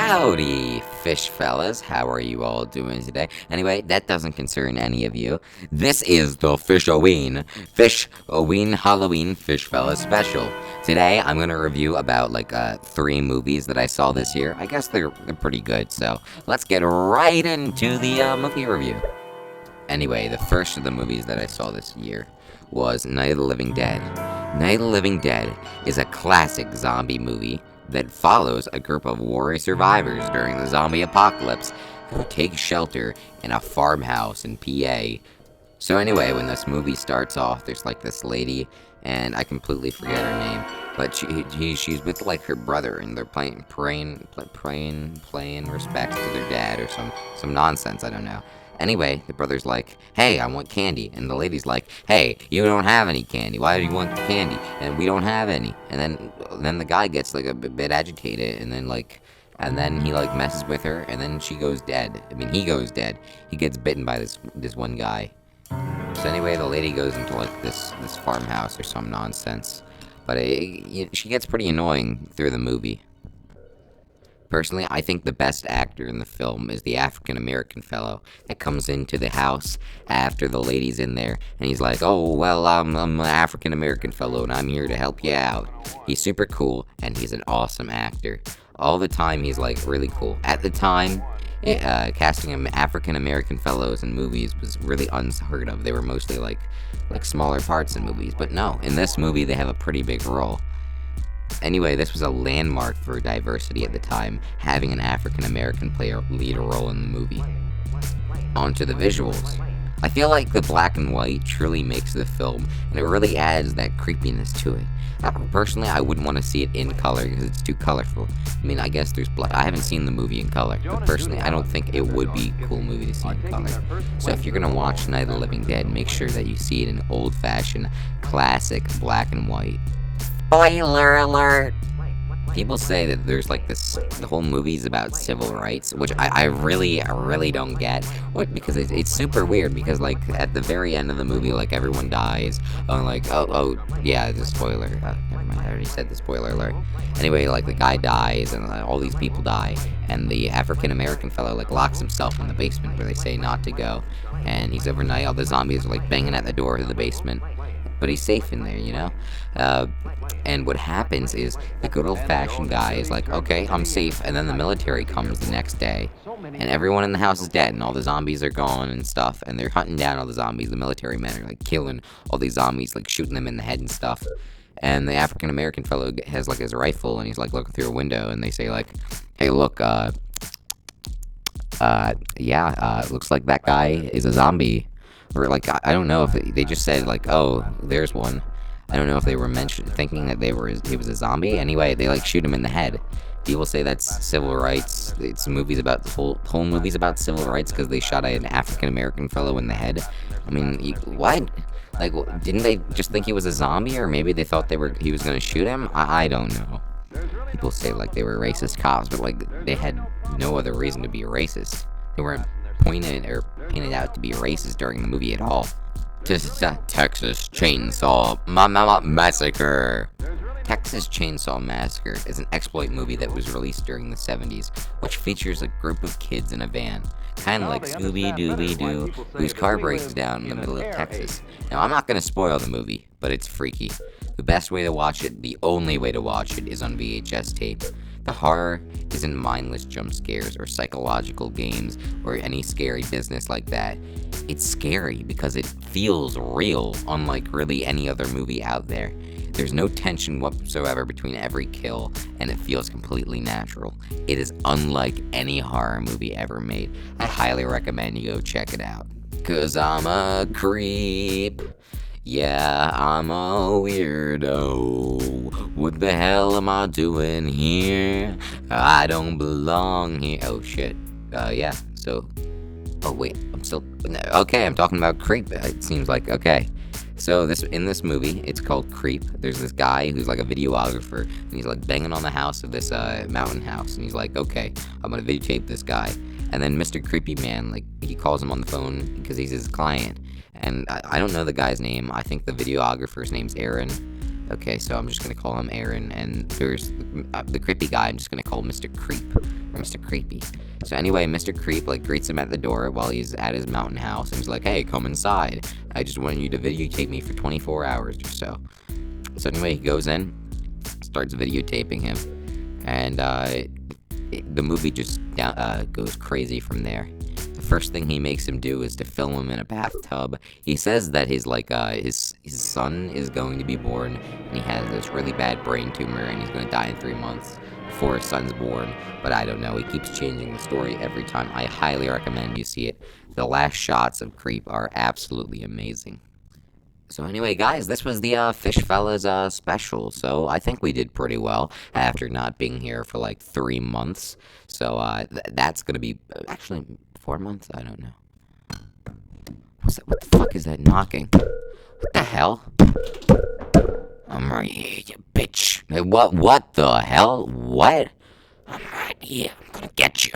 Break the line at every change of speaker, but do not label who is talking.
Howdy, fish fellas. How are you all doing today? Anyway, that doesn't concern any of you. This is the Fish-O-Ween Halloween Fish Fellas special. Today, I'm gonna review about like 3 movies that I saw this year. I guess they're pretty good, so let's get right into the movie review. Anyway, the first of the movies that I saw this year was Night of the Living Dead. Night of the Living Dead is a classic zombie movie that follows a group of warrior survivors during the zombie apocalypse who take shelter in a farmhouse in PA. So anyway, when this movie starts off, there's like this lady, and I completely forget her name, but she's with like her brother, and they're playing respects to their dad or some nonsense, I don't know. Anyway, the brother's like, hey, I want candy. And the lady's like, hey, you don't have any candy. Why do you want the candy? And we don't have any. And then the guy gets like a bit agitated, and then he like messes with her, and then she goes dead. I mean, he goes dead. He gets bitten by this one guy. So anyway, the lady goes into like this farmhouse or some nonsense. But she gets pretty annoying through the movie. Personally, I think the best actor in the film is the African-American fellow that comes into the house after the lady's in there, and he's like, oh, well, I'm an African-American fellow, and I'm here to help you out. He's super cool, and he's an awesome actor. All the time, he's, like, really cool. At the time, casting African-American fellows in movies was really unheard of. They were mostly, like smaller parts in movies. But no, in this movie, they have a pretty big role. Anyway, this was a landmark for diversity at the time, having an African-American player lead a role in the movie. On to the visuals. I feel like the black and white truly makes the film, and it really adds that creepiness to it. Personally, I wouldn't want to see it in color because it's too colorful. I mean, I guess there's blood. I haven't seen the movie in color, but personally, I don't think it would be a cool movie to see in color. So if you're gonna watch Night of the Living Dead, make sure that you see it in old-fashioned, classic black and white. Spoiler alert! People say that there's like the whole movie is about civil rights, which I really don't get. Because it's super weird, because like at the very end of the movie, like everyone dies. Oh yeah, the spoiler. Never mind, I already said the spoiler alert. Anyway, like the guy dies, and all these people die, and the African-American fellow like locks himself in the basement where they say not to go, and he's overnight. All the zombies are like banging at the door of the basement. But he's safe in there, you know? And what happens is the good old-fashioned guy is like, okay, I'm safe, and then the military comes the next day, and everyone in the house is dead, and all the zombies are gone and stuff, and they're hunting down all the zombies. The military men are like killing all these zombies, like shooting them in the head and stuff. And the African-American fellow has like his rifle, and he's like looking through a window, and they say like, hey, look, it looks like that guy is a zombie. Or like, I don't know if they just said like, oh, there's one. I don't know if they were thinking that he was a zombie. Anyway, they like shoot him in the head. People say that's civil rights. It's movies about the whole movie's about civil rights because they shot an African-American fellow in the head. I mean, what? Like, didn't they just think he was a zombie, or maybe they thought he was gonna shoot him? I don't know. People say like they were racist cops, but like they had no other reason to be racist. They weren't painted out to be racist during the movie at all. Texas Chainsaw Massacre. Texas Chainsaw Massacre is an exploit movie that was released during the 70s, which features a group of kids in a van, kind of like Scooby-Dooby-Doo, whose car breaks down in the middle of Texas. Now, I'm not going to spoil the movie, but it's freaky. The best way to watch it, the only way to watch it, is on VHS tape. The horror isn't mindless jump scares or psychological games or any scary business like that. It's scary because it feels real, unlike really any other movie out there. There's no tension whatsoever between every kill, and it feels completely natural. It is unlike any horror movie ever made. I highly recommend you go check it out. 'Cause I'm a creep. Yeah, I'm a weirdo. What the hell am I doing here? I don't belong here. Oh shit. Yeah, so. Oh wait, okay, I'm talking about Creep. It seems like, okay. So in this movie, it's called Creep. There's this guy who's like a videographer, and he's like banging on the house of this mountain house, and he's like, okay, I'm gonna videotape this guy. And then Mr. Creepy Man, like, he calls him on the phone because he's his client. And I don't know the guy's name. I think the videographer's name's Aaron. Okay, so I'm just gonna call him Aaron, and there's the creepy guy. I'm just gonna call Mr. Creep, or Mr. Creepy. So anyway, Mr. Creep like greets him at the door while he's at his mountain house, and he's like, "Hey, come inside. I just wanted you to videotape me for 24 hours or so." So anyway, he goes in, starts videotaping him, and the movie just goes crazy from there. The first thing he makes him do is to film him in a bathtub. He says that his son is going to be born, and he has this really bad brain tumor, and he's going to die in 3 months before his son's born. But I don't know. He keeps changing the story every time. I highly recommend you see it. The last shots of Creep are absolutely amazing. So anyway, guys, this was the Fish Fellas special. So I think we did pretty well after not being here for like 3 months. So that's gonna be actually 4 months. I don't know. What's that? What the fuck is that knocking? What the hell? I'm right here, you bitch. Hey, what? What the hell? What? I'm right here. I'm gonna get you.